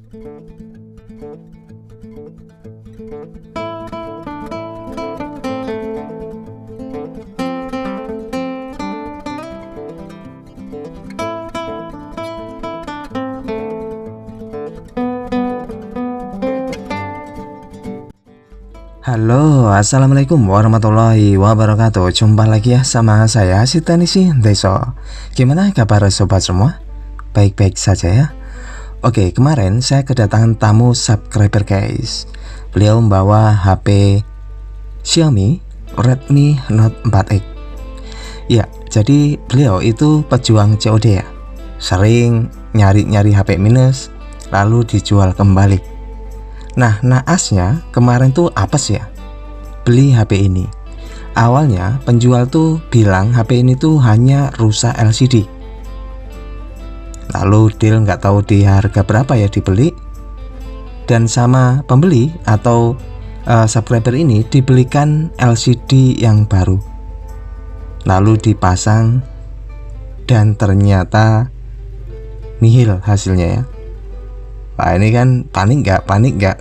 Halo, assalamualaikum warahmatullahi wabarakatuh. Jumpa lagi ya sama saya si Teknisi Deso. Gimana kabar sobat semua? Baik-baik saja ya. Oke, kemarin saya kedatangan tamu subscriber guys. Beliau membawa HP Xiaomi Redmi Note 4X. Ya, jadi beliau itu pejuang COD ya. Sering nyari-nyari HP minus lalu dijual kembali. Nah, naasnya kemarin tuh apes ya beli HP ini. Awalnya penjual tuh bilang HP ini tuh hanya rusak LCD. Lalu deal nggak tahu di harga berapa ya dibeli. Dan sama pembeli atau subscriber ini dibelikan LCD yang baru. Lalu dipasang dan ternyata nihil hasilnya ya. Wah, ini kan panik nggak?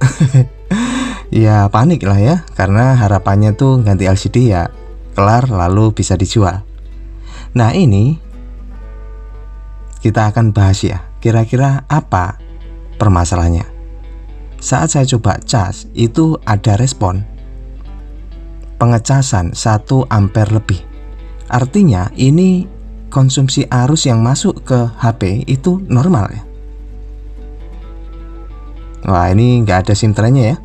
Ya panik lah ya, karena harapannya tuh ganti LCD ya kelar lalu bisa dijual. Nah, ini kita akan bahas ya, kira-kira apa permasalahannya. Saat saya coba cas itu ada respon pengecasan 1 ampere lebih. Artinya ini konsumsi arus yang masuk ke HP itu normal ya. Wah, ini nggak ada SIM trennya ya.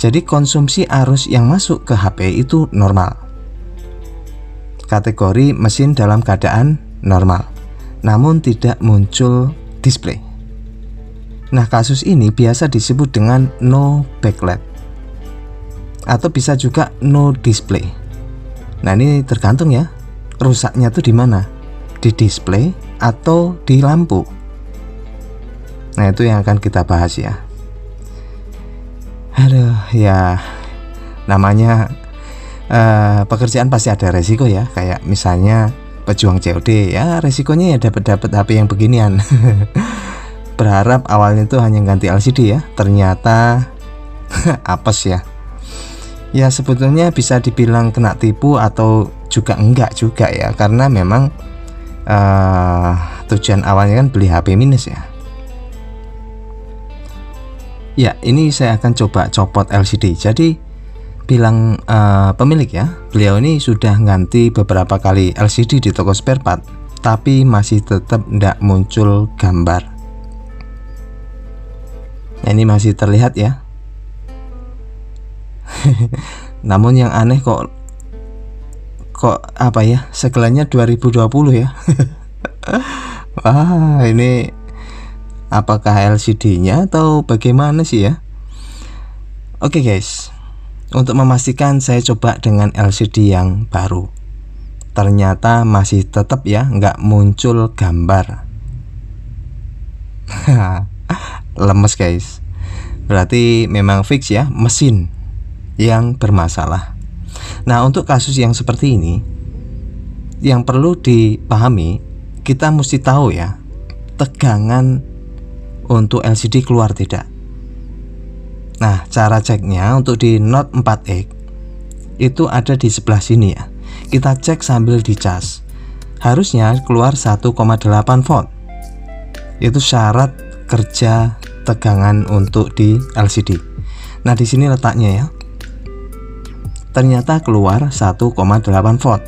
Jadi konsumsi arus yang masuk ke HP itu normal. Kategori mesin dalam keadaan normal, namun tidak muncul display. Nah, kasus ini biasa disebut dengan no backlight atau bisa juga no display. Nah, ini tergantung ya, rusaknya tuh di mana? Di display atau di lampu? Nah, itu yang akan kita bahas ya. Aduh ya, namanya pekerjaan pasti ada resiko ya. Kayak misalnya pejuang COD ya, resikonya ya dapat HP yang beginian. Berharap awalnya itu hanya ganti LCD ya, ternyata apes ya. Ya sebetulnya bisa dibilang kena tipu atau juga enggak juga ya, karena memang tujuan awalnya kan beli HP minus ya. Ya, ini saya akan coba copot LCD. Jadi bilang pemilik ya, beliau ini sudah ganti beberapa kali LCD di toko spare part, tapi masih tetap tidak muncul gambar. Nah, ini masih terlihat ya. Namun yang aneh kok apa ya, segelanya 2020 ya. Wah, ini apakah LCD-nya atau bagaimana sih ya? Oke guys, untuk memastikan saya coba dengan LCD yang baru. Ternyata masih tetap ya nggak muncul gambar. Lemes guys. Berarti memang fix ya mesin yang bermasalah. Nah, untuk kasus yang seperti ini, yang perlu dipahami, kita mesti tahu ya, tegangan untuk LCD keluar tidak. Nah, cara ceknya untuk di Note 4X itu ada di sebelah sini ya. Kita cek sambil dicas. Harusnya keluar 1,8 volt. Itu syarat kerja tegangan untuk di LCD. Nah, di sini letaknya ya. Ternyata keluar 1,8 volt.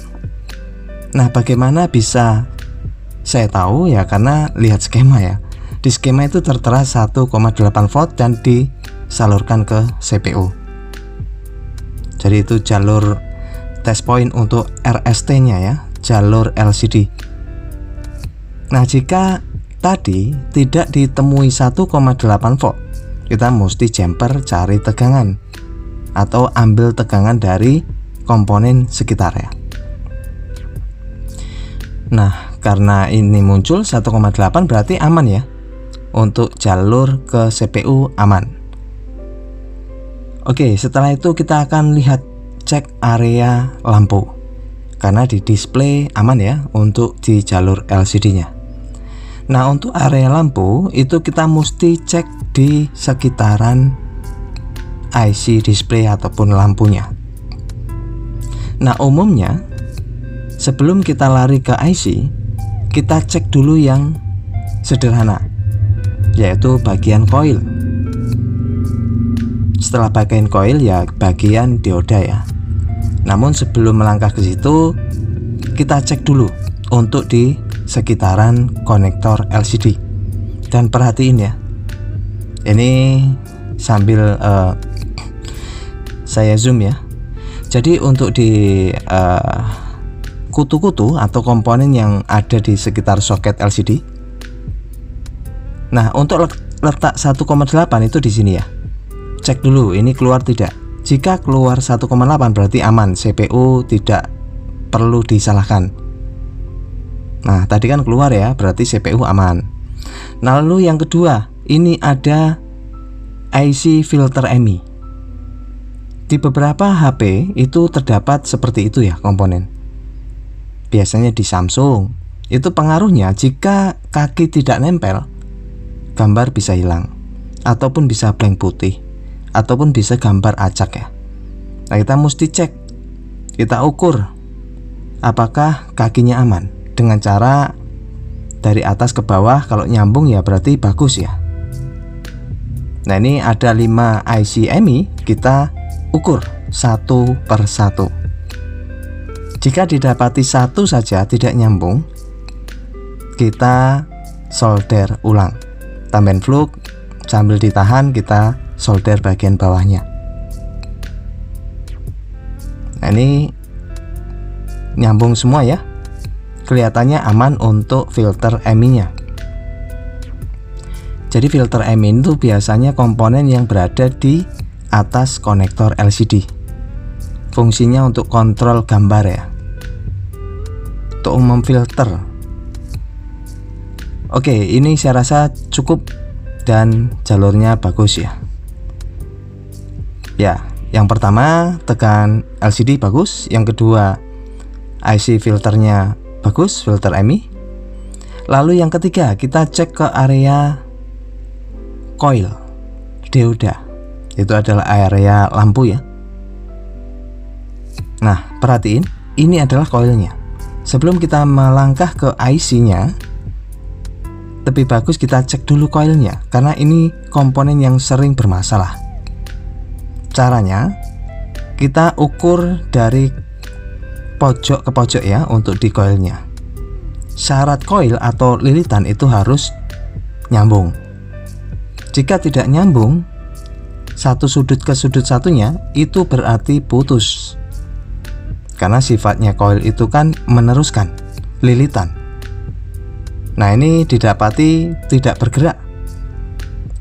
Nah, bagaimana bisa saya tahu ya, karena lihat skema ya. Di skema itu tertera 1,8 volt dan disalurkan ke CPU. Jadi itu jalur test point untuk RST-nya ya, jalur LCD. Nah, jika tadi tidak ditemui 1,8 volt, kita mesti jumper cari tegangan atau ambil tegangan dari komponen sekitar ya. Nah, karena ini muncul 1,8 berarti aman ya. Untuk jalur ke CPU aman. Oke, setelah itu kita akan lihat cek area lampu, karena di display aman ya untuk di jalur LCD nya. Nah, untuk area lampu itu kita mesti cek di sekitaran IC display ataupun lampunya. Nah, umumnya sebelum kita lari ke IC, kita cek dulu yang sederhana, yaitu bagian coil. Setelah bagian coil ya bagian dioda ya. Namun sebelum melangkah ke situ, kita cek dulu untuk di sekitaran konektor LCD. Dan perhatiin ya, ini sambil saya zoom ya. Jadi untuk di kutu-kutu atau komponen yang ada di sekitar soket LCD. Nah, untuk letak 1,8 itu di sini ya. Cek dulu ini keluar tidak. Jika keluar 1,8 berarti aman, CPU tidak perlu disalahkan. Nah, tadi kan keluar ya, berarti CPU aman. Nah, lalu yang kedua, ini ada IC filter MI. Di beberapa HP itu terdapat seperti itu ya komponen. Biasanya di Samsung. Itu pengaruhnya jika kaki tidak nempel, gambar bisa hilang, ataupun bisa blank putih, ataupun bisa gambar acak ya. Nah, kita mesti cek, kita ukur apakah kakinya aman dengan cara dari atas ke bawah. Kalau nyambung ya berarti bagus ya. Nah, ini ada 5 IC MI, kita ukur satu per satu. Jika didapati satu saja tidak nyambung, kita solder ulang, tambahin flux sambil ditahan, kita solder bagian bawahnya. Nah, ini nyambung semua ya, kelihatannya aman untuk filter MI nya. Jadi filter MI itu biasanya komponen yang berada di atas konektor LCD. Fungsinya untuk kontrol gambar ya, untuk memfilter. Oke, ini saya rasa cukup dan jalurnya bagus ya. Ya, yang pertama tekan LCD bagus, yang kedua IC filternya bagus, filter MI. Lalu yang ketiga kita cek ke area coil dioda, itu adalah area lampu ya. Nah, perhatiin, ini adalah coilnya. Sebelum kita melangkah ke IC nya, lebih bagus kita cek dulu coilnya, karena ini komponen yang sering bermasalah. Caranya, kita ukur dari pojok ke pojok ya untuk di coilnya. Syarat coil atau lilitan itu harus nyambung. Jika tidak nyambung, satu sudut ke sudut satunya, itu berarti putus. Karena sifatnya coil itu kan meneruskan, lilitan. Nah, ini didapati tidak bergerak.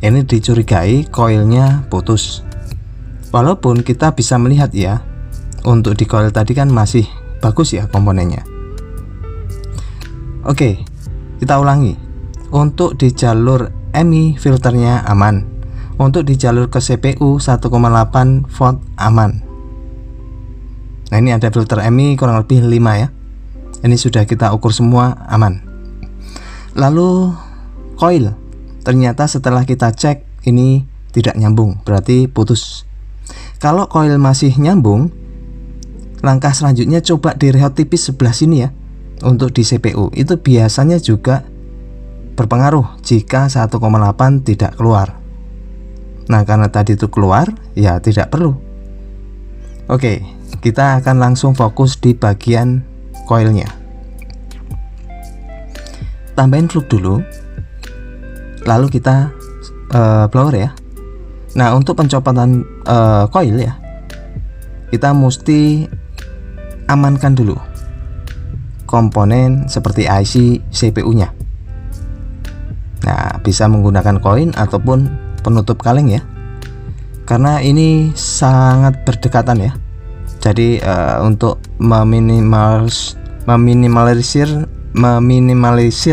Ini dicurigai coilnya putus. Walaupun kita bisa melihat ya, untuk di coil tadi kan masih bagus ya komponennya. Oke, kita ulangi. Untuk di jalur MI filternya aman. Untuk di jalur ke CPU 1,8 volt aman. Nah, ini ada filter MI kurang lebih 5 ya. Ini sudah kita ukur semua aman. Lalu coil, ternyata setelah kita cek ini tidak nyambung, berarti putus. Kalau coil masih nyambung, langkah selanjutnya coba direhat tipis sebelah sini ya. Untuk di CPU itu biasanya juga berpengaruh jika 1,8 tidak keluar. Nah, karena tadi itu keluar, ya tidak perlu. Oke, kita akan langsung fokus di bagian coilnya. Tambahin flux dulu, lalu kita blower ya. Nah, untuk pencopotan coil ya, kita mesti amankan dulu komponen seperti IC CPU nya. Nah, bisa menggunakan koin ataupun penutup kaleng ya, karena ini sangat berdekatan ya. Jadi untuk meminimalisir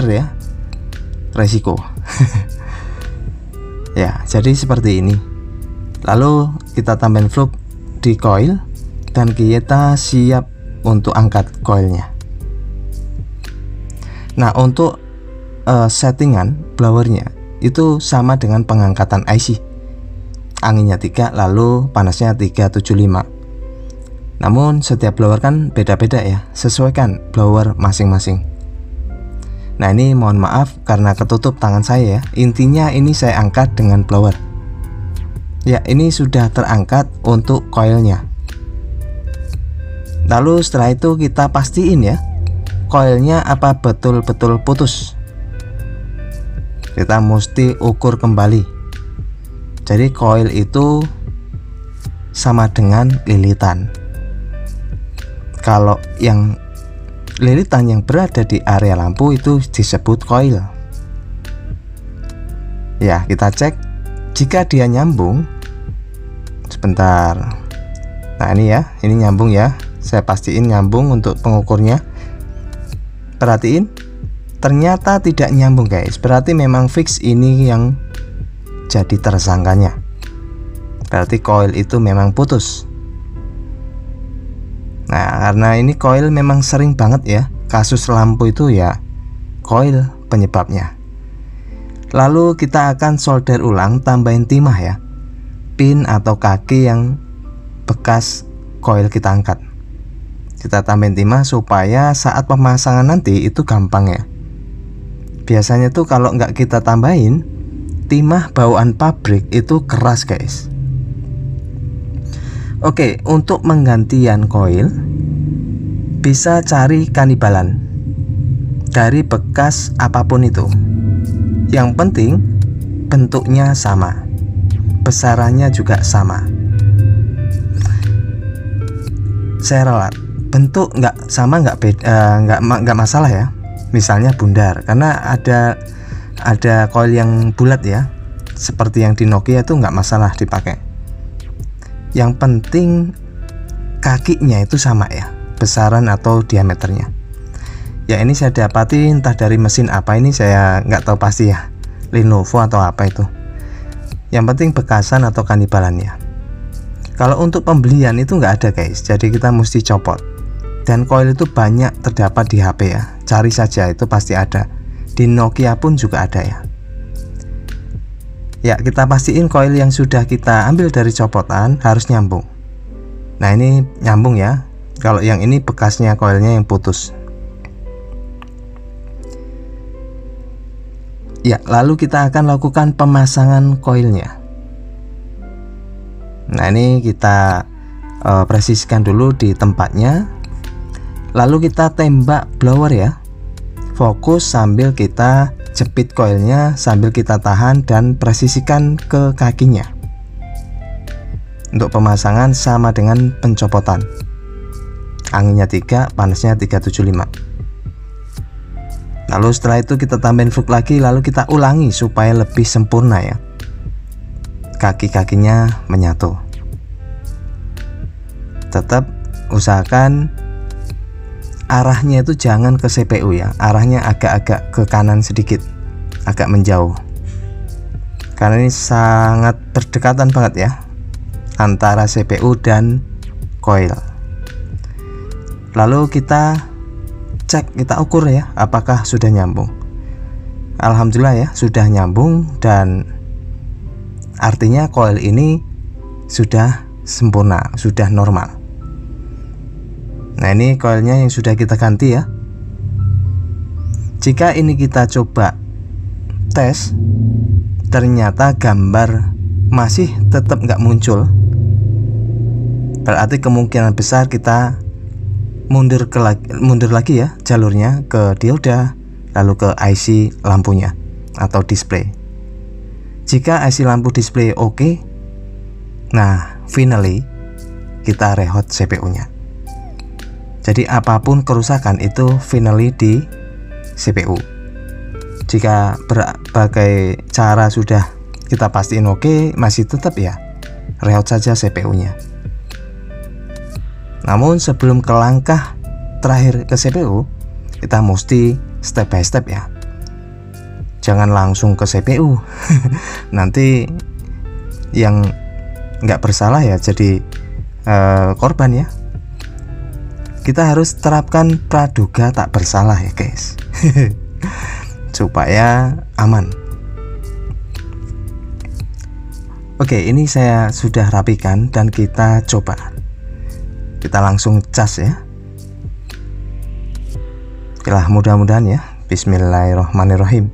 ya resiko. Ya, jadi seperti ini. Lalu kita tambahin flux di coil dan kita siap untuk angkat coilnya. Nah, untuk settingan blowernya itu sama dengan pengangkatan IC. Anginnya 3, lalu panasnya 375. Namun setiap blower kan beda-beda ya, sesuaikan blower masing-masing. Nah ini mohon maaf karena ketutup tangan saya ya. Intinya ini saya angkat dengan blower. Ya ini sudah terangkat untuk coilnya. Lalu setelah itu kita pastiin ya, coilnya apa betul-betul putus. Kita mesti ukur kembali. Jadi coil itu sama dengan lilitan. Kalau yang lilitan yang berada di area lampu itu disebut coil. Ya, kita cek jika dia nyambung. Sebentar. Nah, ini ya, ini nyambung ya. Saya pastiin nyambung untuk pengukurnya. Perhatiin. Ternyata tidak nyambung guys. Berarti memang fix ini yang jadi tersangkanya. Berarti coil itu memang putus. Nah karena ini coil memang sering banget ya kasus lampu itu ya coil penyebabnya. Lalu kita akan solder ulang, tambahin timah ya, pin atau kaki yang bekas coil kita angkat. Kita tambahin timah supaya saat pemasangan nanti itu gampang ya. Biasanya tuh kalau nggak kita tambahin timah bawaan pabrik itu keras guys. Oke, untuk menggantian coil bisa cari kanibalan dari bekas apapun itu. Yang penting bentuknya sama, besarannya juga sama. Saya ralat, bentuk nggak sama nggak masalah ya. Misalnya bundar, karena ada coil yang bulat ya, seperti yang di Nokia itu nggak masalah dipakai. Yang penting kakinya itu sama ya, besaran atau diameternya. Ya ini saya dapati entah dari mesin apa, ini saya nggak tahu pasti ya, Lenovo atau apa itu. Yang penting bekasan atau kanibalannya. Kalau untuk pembelian itu nggak ada guys, jadi kita mesti copot. Dan coil itu banyak terdapat di HP ya, cari saja itu pasti ada. Di Nokia pun juga ada ya. Ya kita pastiin coil yang sudah kita ambil dari copotan harus nyambung. Nah ini nyambung ya. Kalau yang ini bekasnya coilnya yang putus. Ya lalu kita akan lakukan pemasangan coilnya. Nah ini kita presiskan dulu di tempatnya. Lalu kita tembak blower ya, fokus sambil kita jepit coilnya, sambil kita tahan dan presisikan ke kakinya. Untuk pemasangan sama dengan pencopotan. Anginnya 3, panasnya 375. Lalu setelah itu kita tambahin flux lagi, lalu kita ulangi supaya lebih sempurna ya. Kaki-kakinya menyatu. Tetap usahakan arahnya itu jangan ke CPU ya, arahnya agak-agak ke kanan sedikit, agak menjauh, karena ini sangat berdekatan banget ya antara CPU dan coil. Lalu kita cek, kita ukur ya apakah sudah nyambung. Alhamdulillah ya sudah nyambung, dan artinya coil ini sudah sempurna, sudah normal. Nah ini coilnya yang sudah kita ganti ya. Jika ini kita coba tes, ternyata gambar masih tetap nggak muncul, berarti kemungkinan besar kita mundur lagi ya jalurnya ke dioda, lalu ke IC lampunya atau display. Jika IC lampu display oke, nah finally kita rehot CPU-nya. Jadi apapun kerusakan itu finally di CPU. Jika berbagai cara sudah kita pastiin oke, masih tetap ya rehot saja CPU-nya. Namun sebelum ke langkah terakhir ke CPU, kita mesti step by step ya. Jangan langsung ke CPU. Nanti yang nggak bersalah ya jadi korban ya. Kita harus terapkan praduga tak bersalah ya guys. supaya aman. Oke, ini saya sudah rapikan dan kita coba. Kita langsung cas ya. Oke lah, mudah-mudahan ya. Bismillahirrahmanirrahim.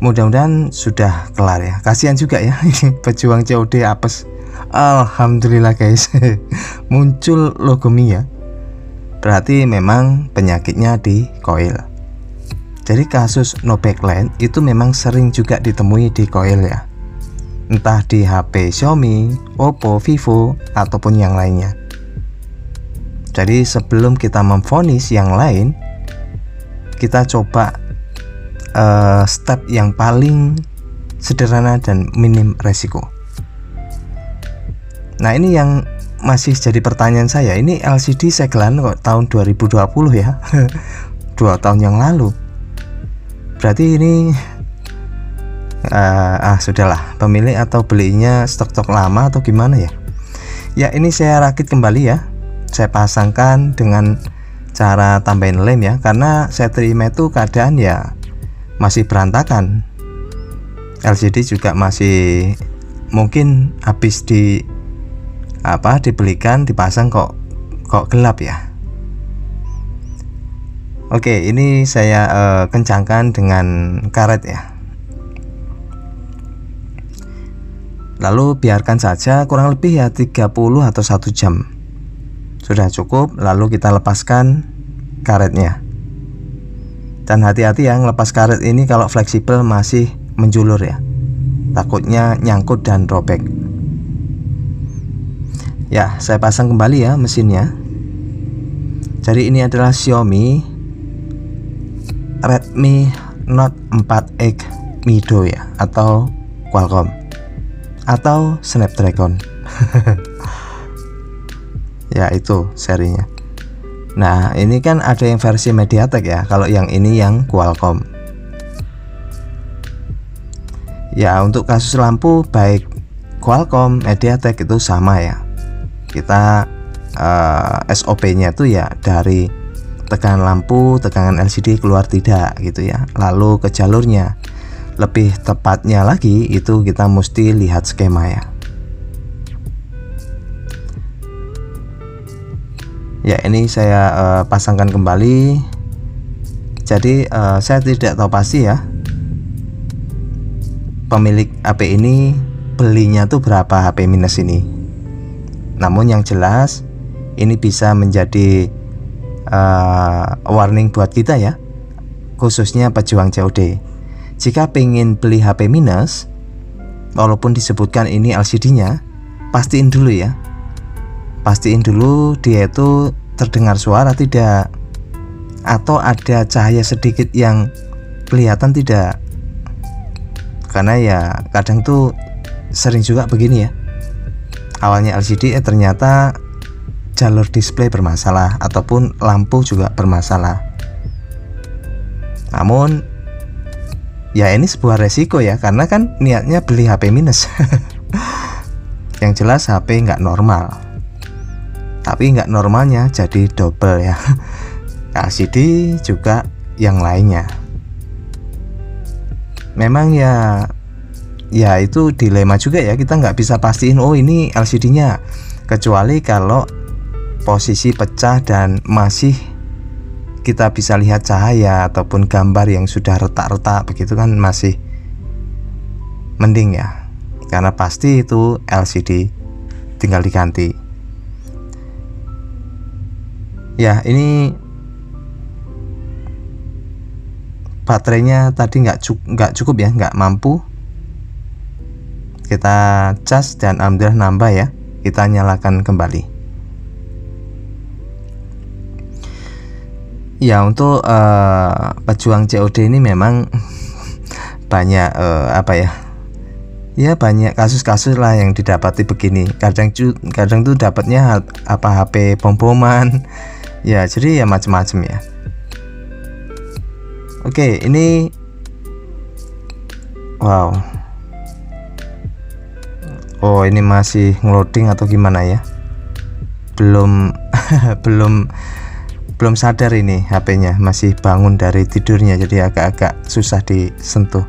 Mudah-mudahan sudah kelar ya. Kasihan juga ya pejuang COD apes. Alhamdulillah guys. Muncul logo Mi ya. Berarti memang penyakitnya di koil. Jadi kasus no backlight itu memang sering juga ditemui di koil ya. Entah di HP Xiaomi, Oppo, Vivo ataupun yang lainnya. Jadi sebelum kita memvonis yang lain, kita coba step yang paling sederhana dan minim resiko. Nah, ini yang masih jadi pertanyaan saya. Ini LCD segelan kok tahun 2020 ya. 2 tahun yang lalu. Berarti ini sudahlah, pemilik atau belinya stok-stok lama atau gimana ya. Ya, ini saya rakit kembali ya. Saya pasangkan dengan cara tambahin lem ya, karena saya terima itu keadaan ya masih berantakan. LCD juga masih mungkin habis dibelikan, dipasang kok gelap ya. Oke, ini saya kencangkan dengan karet ya. Lalu biarkan saja kurang lebih ya 30 atau 1 jam. Sudah cukup, lalu kita lepaskan karetnya. Dan hati-hati yang lepas karet ini kalau fleksibel masih menjulur ya. Takutnya nyangkut dan robek. Ya, saya pasang kembali ya mesinnya. Jadi ini adalah Xiaomi Redmi Note 4X Mido ya, atau Qualcomm atau Snapdragon. Ya, itu serinya. Nah, ini kan ada yang versi MediaTek ya. Kalau yang ini yang Qualcomm. Ya, untuk kasus lampu baik Qualcomm, MediaTek itu sama ya. Kita SOP-nya itu ya dari tegangan lampu, tegangan LCD keluar tidak gitu ya. Lalu ke jalurnya. Lebih tepatnya lagi itu kita mesti lihat skema ya. Ya, ini saya pasangkan kembali. Jadi saya tidak tahu pasti ya pemilik HP ini belinya tuh berapa HP minus ini. Namun yang jelas ini bisa menjadi warning buat kita ya, khususnya pejuang COD. Jika pengen beli HP minus, walaupun disebutkan ini LCD-nya, pastiin dulu ya. Pastiin dulu dia itu terdengar suara tidak, atau ada cahaya sedikit yang kelihatan tidak. Karena ya kadang tuh sering juga begini ya. Awalnya LCD ternyata jalur display bermasalah ataupun lampu juga bermasalah. Namun ya ini sebuah resiko ya, karena kan niatnya beli HP minus. Yang jelas HP nggak normal. Tapi nggak normalnya jadi double ya. LCD juga yang lainnya. Memang ya itu dilema juga ya, kita nggak bisa pastiin oh ini LCD-nya, kecuali kalau posisi pecah dan masih kita bisa lihat cahaya ataupun gambar yang sudah retak-retak begitu kan masih mending ya, karena pasti itu LCD tinggal diganti. Ya, ini baterainya tadi nggak cukup ya, nggak mampu. Kita cas dan alhamdulillah nambah ya. Kita nyalakan kembali. Ya, untuk pejuang COD ini memang banyak ya banyak kasus-kasus lah yang didapati begini. Kadang tuh dapatnya HP bom-boman. Ya, jadi ya macam-macam ya. Oke, ini wow. Oh, ini masih ngeloading atau gimana ya? Belum belum sadar ini HP-nya, masih bangun dari tidurnya, jadi agak-agak susah disentuh.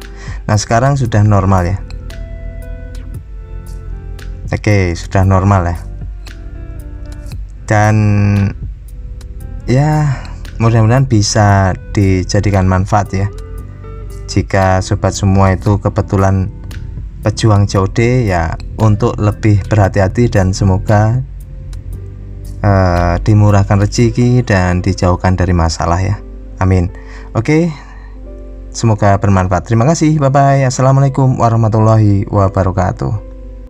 Nah sekarang sudah normal ya. Oke, sudah normal ya. Dan ya mudah-mudahan bisa dijadikan manfaat ya. Jika sobat semua itu kebetulan pejuang COD ya, untuk lebih berhati-hati dan semoga dimurahkan rezeki dan dijauhkan dari masalah ya. Amin. Oke, semoga bermanfaat. Terima kasih. Bye bye. Assalamualaikum warahmatullahi wabarakatuh.